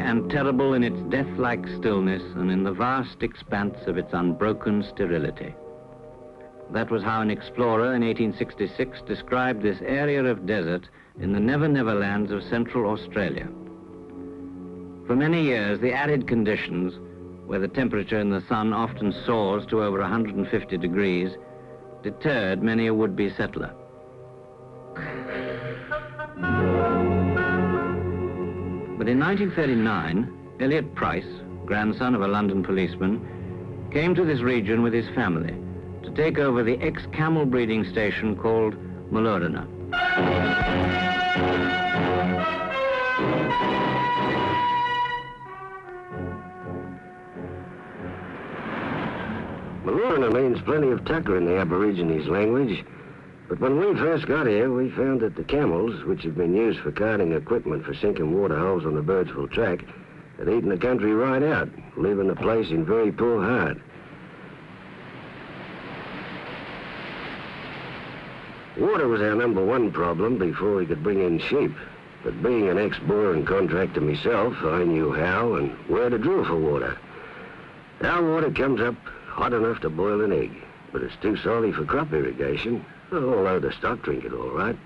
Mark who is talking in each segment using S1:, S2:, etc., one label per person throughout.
S1: and terrible in its death-like stillness and in the vast expanse of its unbroken sterility. That was how an explorer in 1866 described this area of desert in the Never-Never lands of Central Australia. For many years, the arid conditions, where the temperature in the sun often soars to over 150 degrees, deterred many a would-be settler. But in 1939, Elliot Price, grandson of a London policeman, came to this region with his family to take over the ex-camel breeding station called Muloorina.
S2: Muloorina means plenty of tucker in the Aborigines' language. But when we first got here, we found that the camels, which had been used for carting equipment for sinking water holes on the Birdsville track, had eaten the country right out, leaving the place in very poor heart. Water was our #1 problem before we could bring in sheep. But being an ex-boer and contractor myself, I knew how and where to drill for water. Our water comes up hot enough to boil an egg, but it's too salty for crop irrigation, although the stock drink it all right.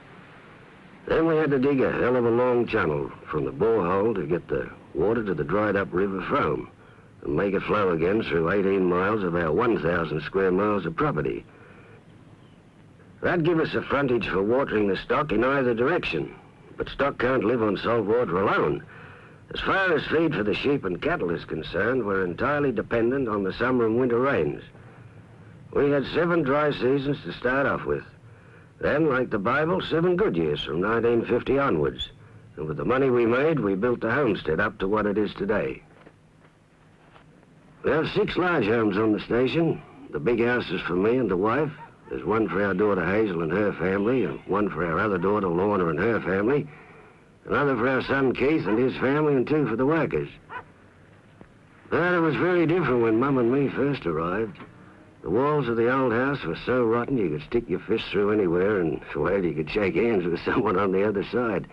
S2: Then we had to dig a hell of a long channel from the borehole to get the water to the dried-up river Frome and make it flow again through 18 miles of our 1,000 square miles of property. That'd give us a frontage for watering the stock in either direction, but stock can't live on salt water alone. As far as feed for the sheep and cattle is concerned, we're entirely dependent on the summer and winter rains. We had 7 dry seasons to start off with. Then, like the Bible, 7 good years from 1950 onwards. And with the money we made, we built the homestead up to what it is today. We have 6 large homes on the station. The big house is for me and the wife. There's one for our daughter Hazel and her family, and one for our other daughter Lorna and her family, another for our son Keith and his family, and 2 for the workers. But it was very different when Mum and me first arrived. The walls of the old house were so rotten you could stick your fist through anywhere, and well, you could shake hands with someone on the other side.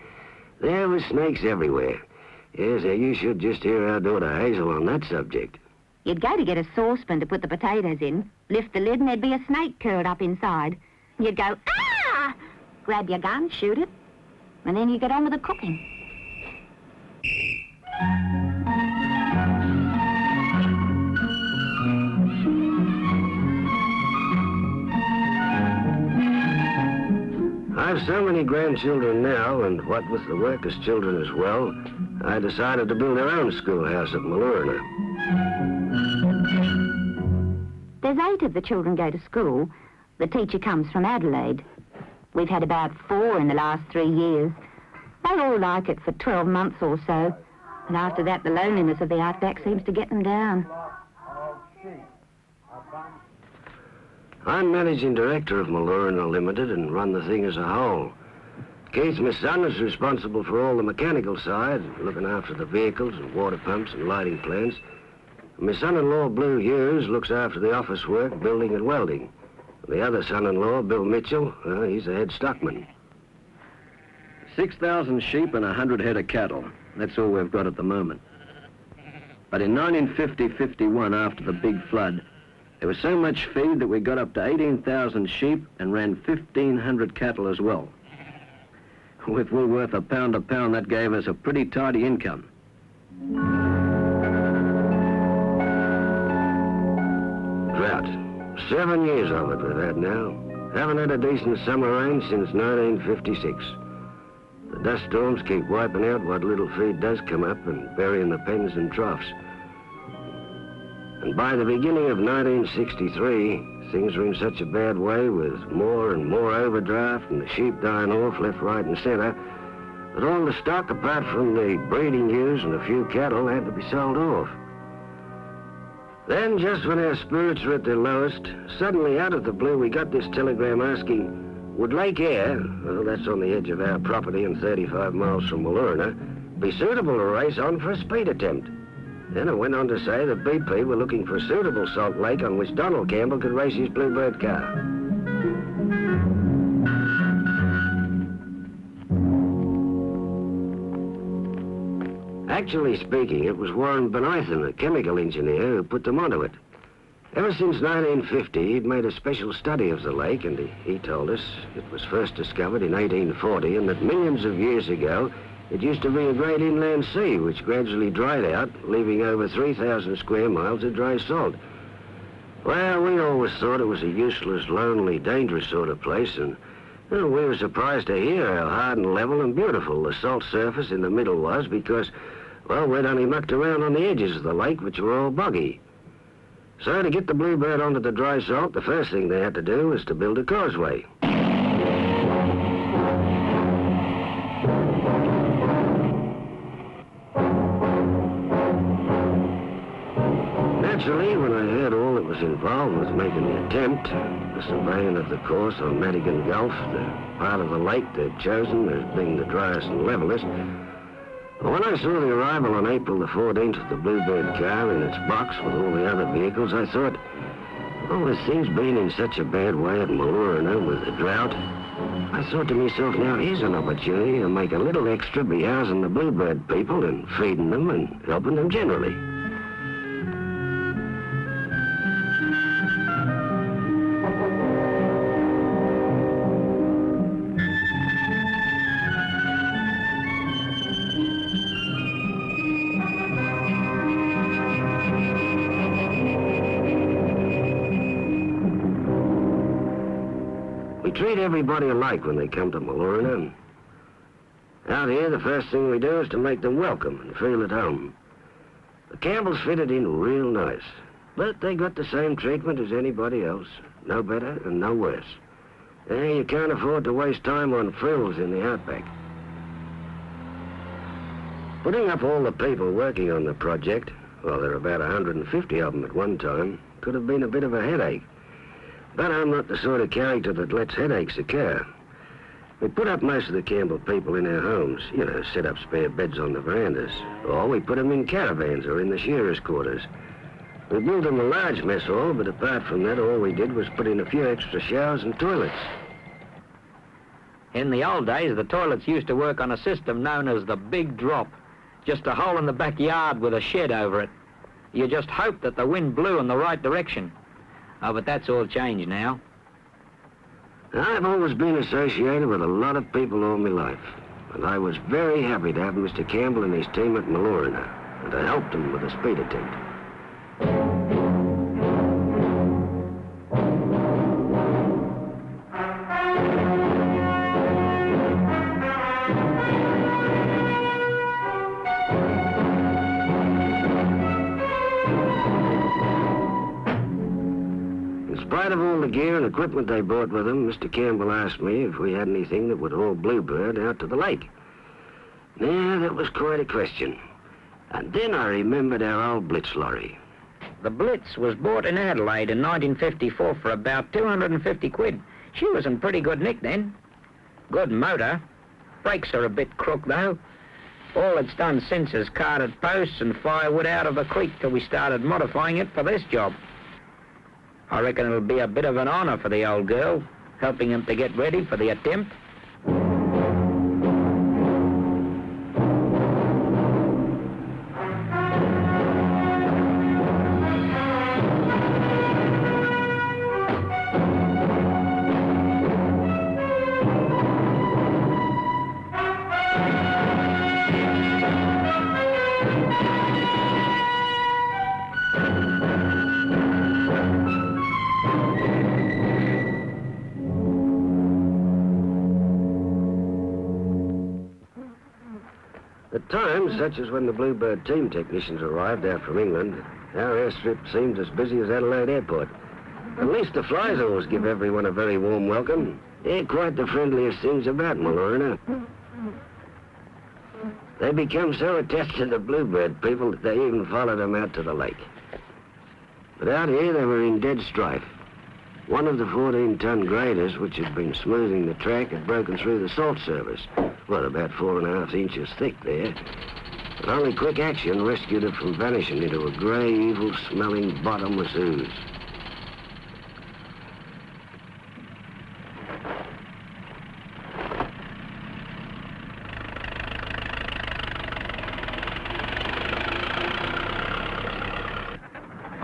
S2: There were snakes everywhere. Yes, you should just hear our daughter Hazel on that subject.
S3: You'd go to get a saucepan to put the potatoes in, lift the lid, and there'd be a snake curled up inside. You'd go, ah! Grab your gun, shoot it, and then you get on with the cooking.
S2: I have so many grandchildren now, and what with the workers' children as well, I decided to build our own schoolhouse at Muloorina.
S3: There's 8 of the children go to school. The teacher comes from Adelaide. We've had about 4 in the last 3 years. They all like it for 12 months or so. And after that, the loneliness of the outback seems to get them down.
S2: I'm managing director of Muloorina Limited and run the thing as a whole. Keith, my son, is responsible for all the mechanical side, looking after the vehicles and water pumps and lighting plants. My son-in-law, Blue Hughes, looks after the office work, building and welding. The other son-in-law, Bill Mitchell, he's the head stockman.
S4: 6,000 sheep and 100 head of cattle. That's all we've got at the moment. But in 1950-51, after the big flood, there was so much feed that we got up to 18,000 sheep and ran 1,500 cattle as well. With wool worth a pound, that gave us a pretty tidy income.
S2: Drought. 7 years of it we've had now. Haven't had a decent summer rain since 1956. The dust storms keep wiping out what little feed does come up and burying the pens and troughs. And by the beginning of 1963, things were in such a bad way with more and more overdraft and the sheep dying off left, right, and center, that all the stock, apart from the breeding ewes and a few cattle, had to be sold off. Then, just when our spirits were at their lowest, suddenly out of the blue, we got this telegram asking, would Lake Eyre, well, that's on the edge of our property and 35 miles from Muloorina, be suitable to race on for a speed attempt? Then it went on to say that BP were looking for a suitable salt lake on which Donald Campbell could race his Bluebird car. Actually speaking, it was Warren Benython, a chemical engineer, who put them onto it. Ever since 1950, he'd made a special study of the lake, and he told us it was first discovered in 1840, and that millions of years ago, it used to be a great inland sea, which gradually dried out, leaving over 3,000 square miles of dry salt. Well, we always thought it was a useless, lonely, dangerous sort of place, and well, we were surprised to hear how hard and level and beautiful the salt surface in the middle was, because, well, we'd only mucked around on the edges of the lake, which were all boggy. So to get the Bluebird onto the dry salt, the first thing they had to do was to build a causeway. Naturally, when I heard all that was involved with making the attempt, the surveying of the course on Madigan Gulf, the part of the lake they'd chosen as being the driest and levelest, when I saw the arrival on April the 14th of the Bluebird car in its box with all the other vehicles, I thought, oh, with things being in such a bad way at Muloorina with the drought, I thought to myself, now here's an opportunity to make a little extra by housing the Bluebird people and feeding them and helping them generally. We treat everybody alike when they come to Muloorina. Out here, the first thing we do is to make them welcome and feel at home. The Campbells fitted in real nice, but they got the same treatment as anybody else, no better and no worse. You can't afford to waste time on frills in the outback. Putting up all the people working on the project, well, there are about 150 of them at one time, could have been a bit of a headache. But I'm not the sort of character that lets headaches occur. We put up most of the Campbell people in our homes, set up spare beds on the verandas, or we put them in caravans or in the shearers' quarters. We built them a large mess hall, but apart from that, all we did was put in a few extra showers and toilets.
S5: In the old days, the toilets used to work on a system known as the Big Drop, just a hole in the backyard with a shed over it. You just hoped that the wind blew in the right direction. Oh, but that's all changed now.
S2: I've always been associated with a lot of people all my life, and I was very happy to have Mr. Campbell and his team at Muloorina, and I helped him with the speed attempt. In spite of all the gear and equipment they brought with them, Mr. Campbell asked me if we had anything that would haul Bluebird out to the lake. Now, that was quite a question. And then I remembered our old Blitz lorry.
S5: The Blitz was bought in Adelaide in 1954 for about 250 quid. She was in pretty good nick then. Good motor. Brakes are a bit crook, though. All it's done since is carted posts and firewood out of the creek till we started modifying it for this job. I reckon it'll be a bit of an honor for the old girl, helping him to get ready for the attempt.
S2: At times, such as when the Bluebird team technicians arrived out from England, our airstrip seemed as busy as Adelaide Airport. At least the flies always give everyone a very warm welcome. They're quite the friendliest things about Muloorina. They become so attached to the Bluebird people that they even follow them out to the lake. But out here, they were in dead strife. One of the 14-ton graders, which had been smoothing the track, had broken through the salt surface. Well, about 4.5 inches thick there. But only quick action rescued it from vanishing into a grey, evil-smelling, bottomless ooze.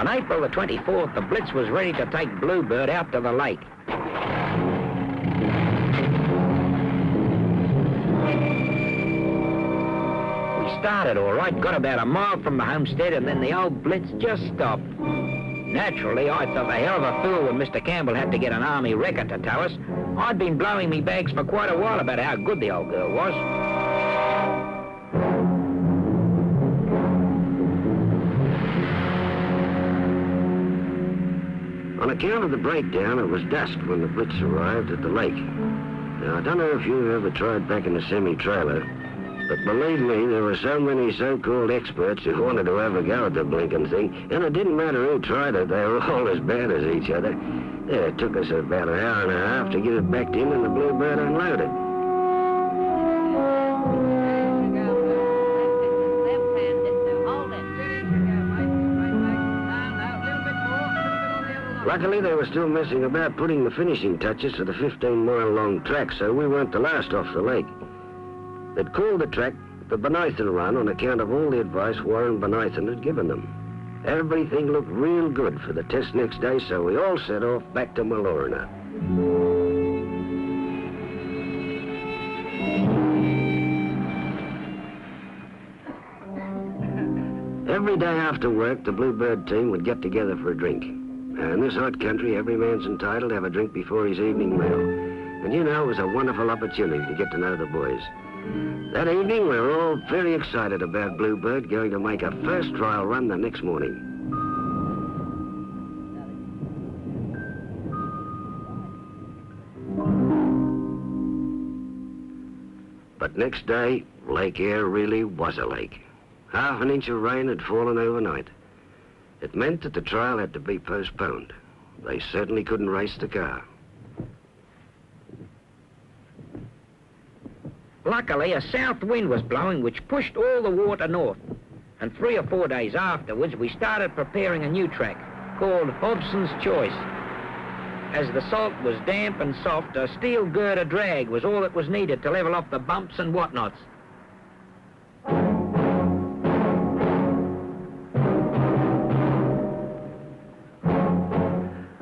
S5: On April the 24th, the Blitz was ready to take Bluebird out to the lake. We started all right, got about a mile from the homestead, and then the old Blitz just stopped. Naturally, I thought the hell of a fool when Mr. Campbell had to get an army wrecker to tow us. I'd been blowing me bags for quite a while about how good the old girl was.
S2: On account of the breakdown, it was dusk when the Blitz arrived at the lake. Now, I don't know if you've ever tried back in a semi-trailer, but believe me, there were so many so-called experts who wanted to have a go at the blinking thing, and it didn't matter who tried it, they were all as bad as each other. Yeah, it took us about an hour and a half to get it backed in and the Bluebird unloaded. Luckily, they were still messing about putting the finishing touches to the 15-mile-long track, so we weren't the last off the lake. They'd called the track the Benithan Run on account of all the advice Warren Benithan had given them. Everything looked real good for the test next day, so we all set off back to Muloorina. Every day after work, the Bluebird team would get together for a drink. In this hot country, every man's entitled to have a drink before his evening meal. And you know, it was a wonderful opportunity to get to know the boys. That evening, we were all very excited about Bluebird going to make a first trial run the next morning. But next day, Lake Eyre really was a lake. Half an inch of rain had fallen overnight. It meant that the trial had to be postponed. They certainly couldn't race the car.
S5: Luckily, a south wind was blowing, which pushed all the water north. And 3 or 4 days afterwards, we started preparing a new track called Hobson's Choice. As the salt was damp and soft, a steel girder drag was all that was needed to level off the bumps and whatnots.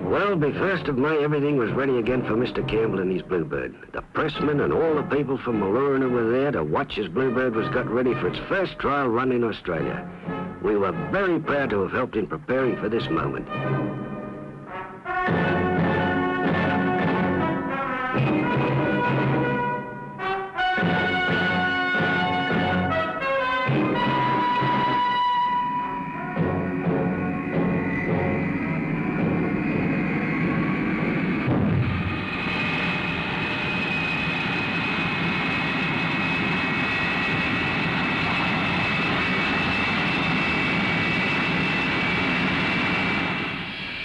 S2: Well, by 1st of May, everything was ready again for Mr. Campbell and his Bluebird. The pressmen and all the people from Muloorina were there to watch as Bluebird was got ready for its first trial run in Australia. We were very proud to have helped in preparing for this moment.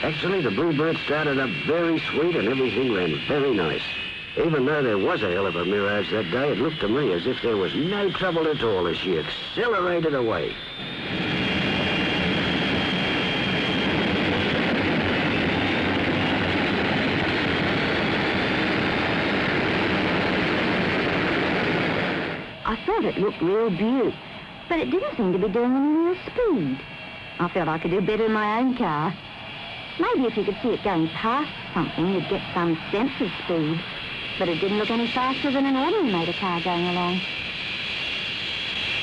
S2: Actually, the Bluebird started up very sweet and everything ran very nice. Even though there was a hell of a mirage that day, it looked to me as if there was no trouble at all as she accelerated away.
S3: I thought it looked real beaut, but it didn't seem to be doing any real speed. I felt I could do better in my own car. Maybe if you could see it going past something, you'd get some sense of speed. But it didn't look any faster than an ordinary motor car going along.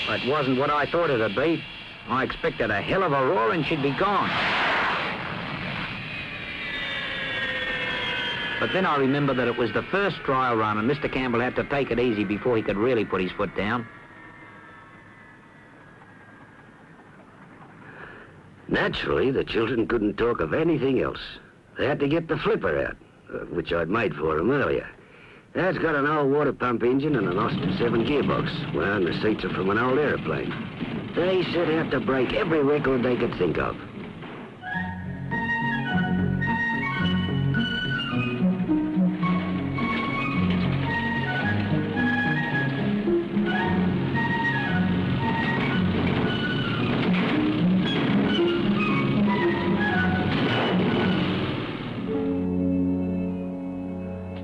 S5: It wasn't what I thought it'd be. I expected a hell of a roar and she'd be gone. But then I remembered that it was the first trial run and Mr. Campbell had to take it easy before he could really put his foot down.
S2: Naturally, the children couldn't talk of anything else. They had to get the flipper out, which I'd made for them earlier. That's got an old water pump engine and an Austin 7 gearbox. Well, and the seats are from an old aeroplane. They set out to break every record they could think of.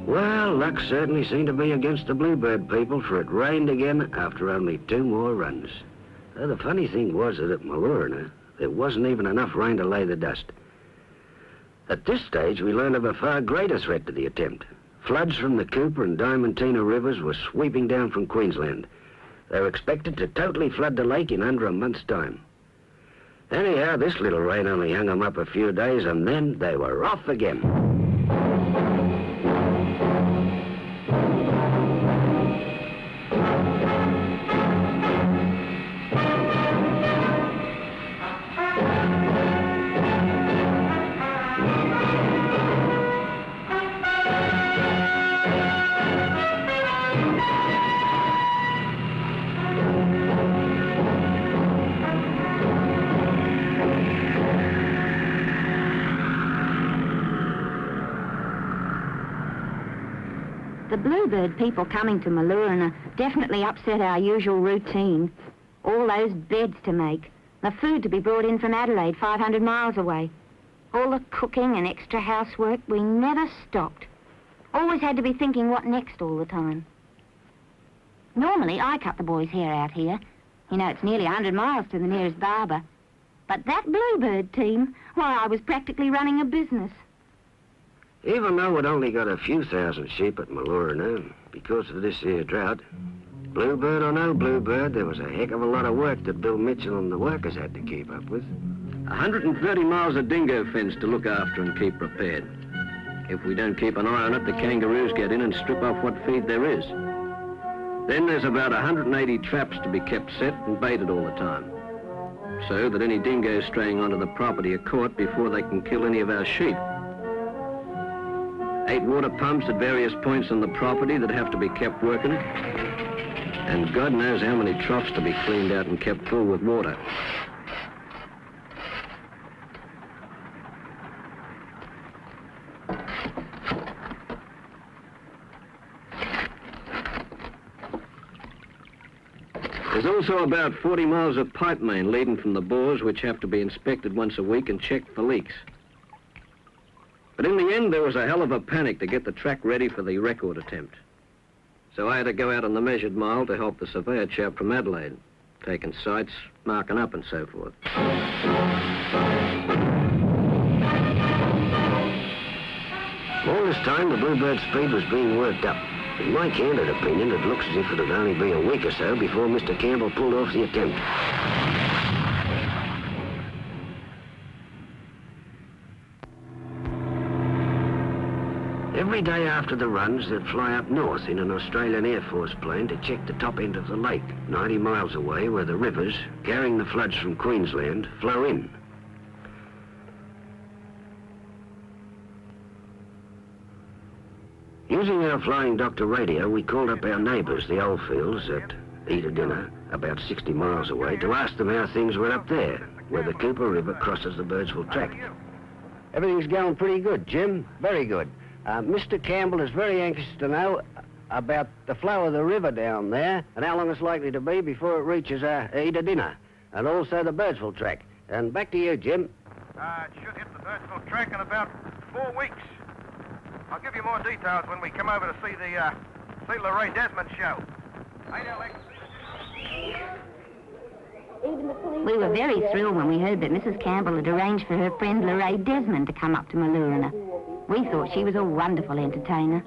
S2: Well, luck certainly seemed to be against the Bluebird people, for it rained again after only 2 more runs. The funny thing was that at Muloorina, There wasn't even enough rain to lay the dust. At this stage, we learned of a far greater threat to the attempt. Floods from the Cooper and Diamantina rivers were sweeping down from Queensland. They were expected to totally flood the lake in under a month's time. Anyhow, this little rain only hung them up a few days, and then they were off again.
S3: The Bluebird people coming to Muloorina definitely upset our usual routine. All those beds to make, the food to be brought in from Adelaide, 500 miles away. All the cooking and extra housework, we never stopped. Always had to be thinking what next all the time. Normally, I cut the boys' hair out here. You know, it's nearly 100 miles to the nearest barber. But that Bluebird team, why, I was practically running a business.
S2: Even though we'd only got a few thousand sheep at Muloorina, because of this here drought, Bluebird or no Bluebird, there was a heck of a lot of work that Bill Mitchell and the workers had to keep up with.
S4: 130 miles of dingo fence to look after and keep prepared. If we don't keep an eye on it, the kangaroos get in and strip off what feed there is. Then there's about 180 traps to be kept set and baited all the time, so that any dingoes straying onto the property are caught before they can kill any of our sheep. 8 water pumps at various points on the property that have to be kept working. And God knows how many troughs to be cleaned out and kept full with water. There's also about 40 miles of pipe main leading from the bores, which have to be inspected once a week and checked for leaks. But in the end, there was a hell of a panic to get the track ready for the record attempt. So I had to go out on the measured mile to help the surveyor chap from Adelaide, taking sights, marking up and so forth.
S2: All this time, the Bluebird speed was being worked up. In my candid opinion, it looks as if it'd only be a week or so before Mr. Campbell pulled off the attempt. Every day after the runs, they'd fly up north in an Australian Air Force plane to check the top end of the lake, 90 miles away, where the rivers, carrying the floods from Queensland, flow in. Using our flying doctor radio, we called up our neighbours, the Oldfields, at Eyre, about 60 miles away, to ask them how things were up there, where the Cooper River crosses the Birdsville track.
S6: Everything's going pretty good, Jim. Very good. Mr. Campbell is very anxious to know about the flow of the river down there and how long it's likely to be before it reaches Eyre, and also the Birdsville track. And back to you, Jim.
S7: It should hit the Birdsville track in about 4 weeks. I'll give you more details when we come over to see the Lorraine Desmond show. Hey, Alex.
S3: We were very thrilled when we heard that Mrs. Campbell had arranged for her friend Lorraine Desmond to come up to Muloorina. We thought she was a wonderful entertainer.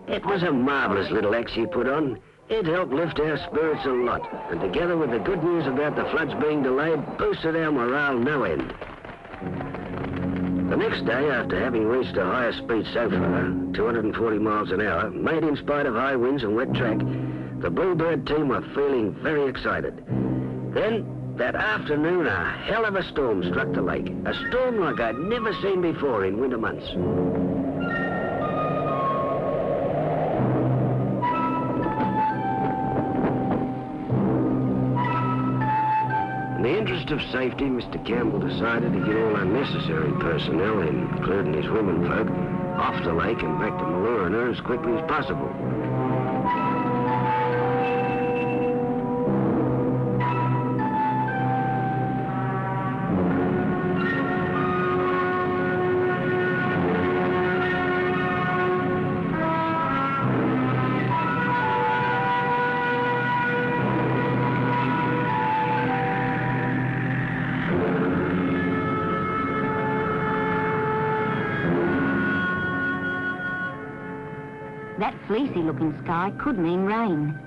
S2: It was a marvellous little act she put on. It helped lift our spirits a lot, and together with the good news about the floods being delayed, boosted our morale no end. The next day, after having reached a higher speed so far, 240 miles an hour, made in spite of high winds and wet track, the Bluebird team were feeling very excited. Then, that afternoon, a hell of a storm struck the lake. A storm like I'd never seen before in winter months. In the interest of safety, Mr. Campbell decided to get all unnecessary personnel, including his womenfolk, off the lake and back to Muloorina as quickly as possible.
S3: That fleecy-looking sky could mean rain.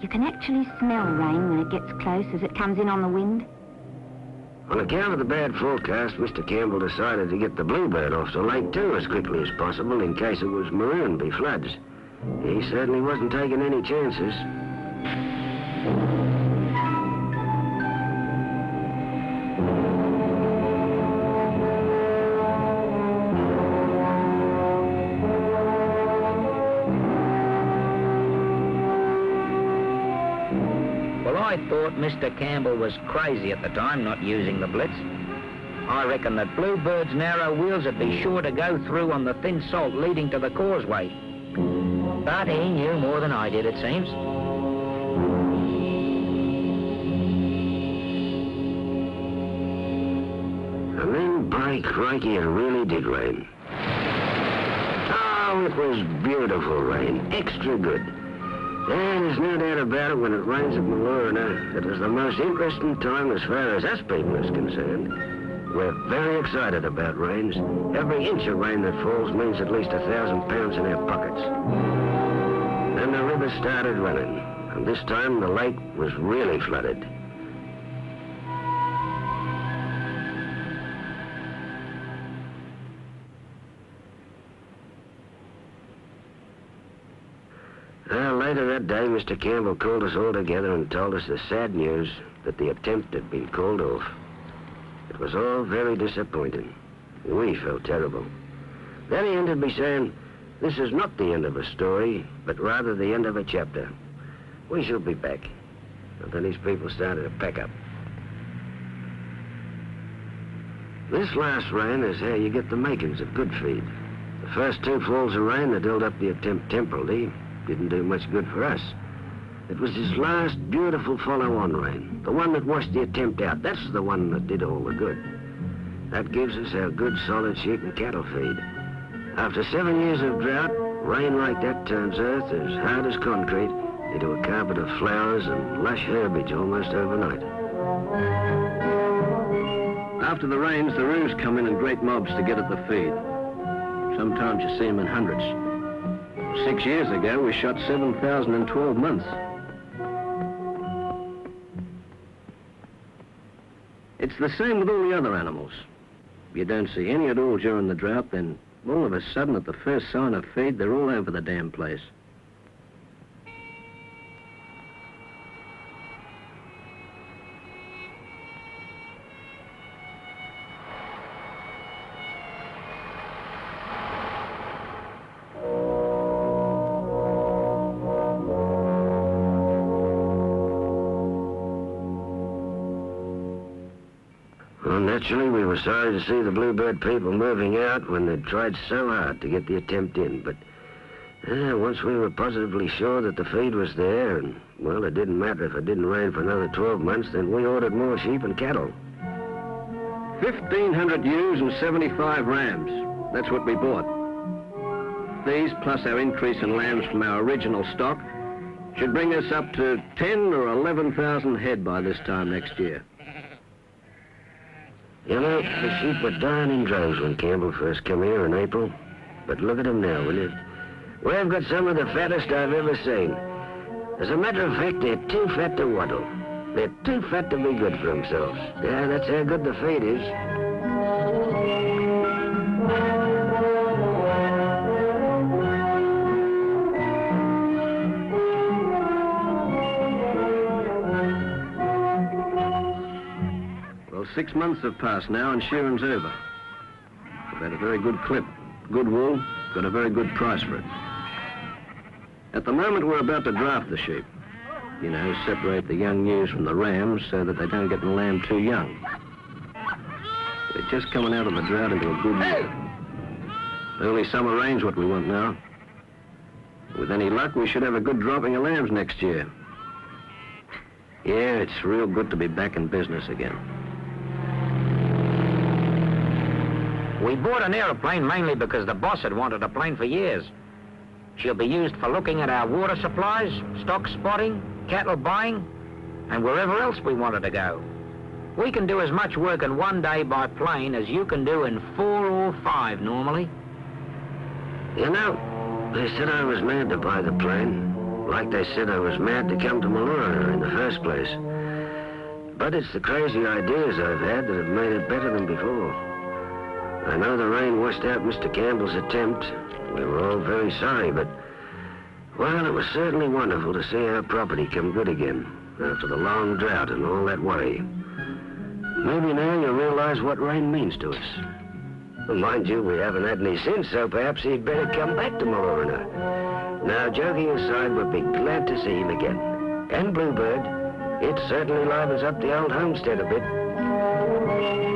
S3: You can actually smell rain when it gets close as it comes in on the wind.
S2: On account of the bad forecast, Mr. Campbell decided to get the Bluebird off the lake too as quickly as possible in case it was marooned by floods. He certainly wasn't taking any chances.
S5: Well, I thought Mr. Campbell was crazy at the time not using the blitz. I reckon that Bluebird's narrow wheels would be sure to go through on the thin salt leading to the causeway. But he knew more than I did, it seems.
S2: And then, by crikey, it really did rain. Oh, it was beautiful rain. Extra good. And there's no doubt about it, when it rains at Muloorina, it was the most interesting time as far as us people is concerned. We're very excited about rains. Every inch of rain that falls means at least 1,000 pounds in our pockets. Then the river started running, and this time the lake was really flooded. Later that day, Mr. Campbell called us all together and told us the sad news that the attempt had been called off. It was all very disappointing. We felt terrible. Then he ended by saying, "This is not the end of a story, but rather the end of a chapter. We shall be back." And then his people started to pack up. This last rain is how you get the makings of good feed. The first two falls of rain that held up the attempt temporarily didn't do much good for us. It was his last beautiful follow-on rain, the one that washed the attempt out. That's the one that did all the good. That gives us our good solid sheep and cattle feed. After 7 years of drought, rain like that turns earth as hard as concrete into a carpet of flowers and lush herbage almost overnight.
S4: After the rains, the roos come in great mobs to get at the feed. Sometimes you see them in hundreds. 6 years ago, we shot 7,000 in 12 months. It's the same with all the other animals. If you don't see any at all during the drought, then all of a sudden, at the first sign of feed, they're all over the damn place.
S2: Well, naturally, we were sorry to see the Bluebird people moving out when they'd tried so hard to get the attempt in. But once we were positively sure that the feed was there, and, well, it didn't matter if it didn't rain for another 12 months, then we ordered more sheep and cattle.
S4: 1,500 ewes and 75 rams. That's what we bought. These, plus our increase in lambs from our original stock, should bring us up to 10 or 11,000 head by this time next year.
S2: You know, the sheep were dying in droves when Campbell first came here in April. But look at them now, will you? We've got some of the fattest I've ever seen. As a matter of fact, they're too fat to waddle. They're too fat to be good for themselves. Yeah, that's how good the feed is.
S4: Well, 6 months have passed now and shearing's over. We've had a very good clip, good wool, got a very good price for it. At the moment, we're about to draft the sheep. You know, separate the young ewes from the rams so that they don't get the lamb too young. They're just coming out of the drought into a good year. Early summer rain's what we want now. With any luck, we should have a good dropping of lambs next year. Yeah, it's real good to be back in business again.
S5: We bought an aeroplane mainly because the boss had wanted a plane for years. She'll be used for looking at our water supplies, stock spotting, cattle buying, and wherever else we wanted to go. We can do as much work in one day by plane as you can do in 4 or 5 normally.
S2: You know, They said I was mad to buy the plane, like they said I was mad to come to Muloorina in the first place. But it's the crazy ideas I've had that have made it better than before. I know the rain washed out Mr. Campbell's attempt. We were all very sorry, but, well, it was certainly wonderful to see our property come good again after the long drought and all that worry. Maybe now you'll realize what rain means to us. Well, mind you, we haven't had any since, so perhaps he'd better come back to Muloorina. Now, joking aside, we'd be glad to see him again. And Bluebird. It certainly livens up the old homestead a bit.